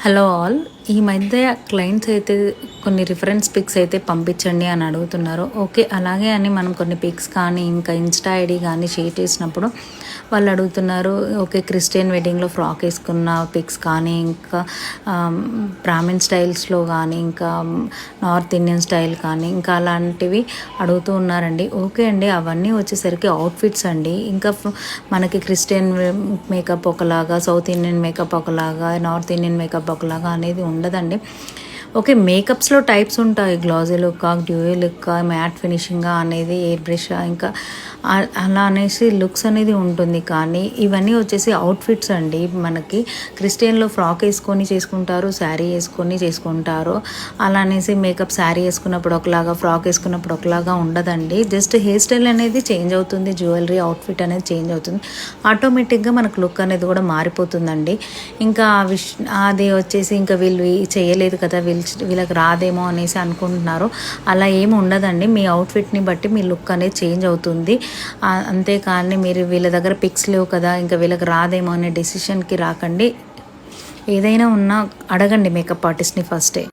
Hello all. ఈ మధ్య clients అయితే కొన్ని రిఫరెన్స్ పిక్స్ అయితే పంపించండి అని అడుగుతున్నారు. ఓకే, అలాగే అని మనం కొన్ని పిక్స్ కానీ ఇంకా ఇన్స్టా ఐడి కానీ షేర్ చేసినప్పుడు వాళ్ళు అడుగుతున్నారు, ఓకే క్రిస్టియన్ వెడ్డింగ్లో ఫ్రాక్ వేసుకున్న పిక్స్ కానీ ఇంకా బ్రాహ్మిన్ స్టైల్స్లో కానీ ఇంకా నార్త్ ఇండియన్ స్టైల్ కానీ ఇంకా అలాంటివి అడుగుతూ ఉన్నారండి. ఓకే అండి, అవన్నీ వచ్చేసరికి అవుట్ఫిట్స్ అండి. ఇంకా మనకి క్రిస్టియన్ మేకప్ ఒకలాగా, సౌత్ ఇండియన్ మేకప్ ఒకలాగా, నార్త్ ఇండియన్ మేకప్ ఒకలాగా అనేది ఉండదండి. ఓకే, మేకప్స్లో టైప్స్ ఉంటాయి, glossy look, డ్యూయీ look, matte finishing అనేది, ఎయిర్ బ్రష్, ఇంకా అలా అనేసి లుక్స్ అనేది ఉంటుంది. కానీ ఇవన్నీ వచ్చేసి అవుట్ఫిట్స్ అండి. మనకి క్రిస్టియన్లో ఫ్రాక్ వేసుకొని చేసుకుంటారు, శారీ వేసుకొని చేసుకుంటారు. అలా అనేసి మేకప్ శారీ వేసుకున్నప్పుడు ఒకలాగా, ఫ్రాక్ వేసుకున్నప్పుడు ఒకలాగా ఉండదండి. జస్ట్ హెయిర్ స్టైల్ అనేది చేంజ్ అవుతుంది, జ్యువెలరీ అవుట్ఫిట్ అనేది చేంజ్ అవుతుంది, ఆటోమేటిక్గా మనకు లుక్ అనేది కూడా మారిపోతుందండి. ఇంకా అది వచ్చేసి ఇంకా వీళ్ళు చేయలేదు కదా, వీళ్ళకి రాదేమో అనేసి అనుకుంటున్నారు. అలా ఏమి ఉండదండి. మీ అవుట్ఫిట్ని బట్టి మీ లుక్ అనేది చేంజ్ అవుతుంది. అంతేకాని మీరు వీళ్ళ దగ్గర పిక్స్ లేవు కదా, ఇంకా వీళ్ళకి రాదేమో అనే డెసిషన్కి రాకండి. ఏదైనా ఉన్నా అడగండి మేకప్ ఆర్టిస్ట్ని ఫస్టే.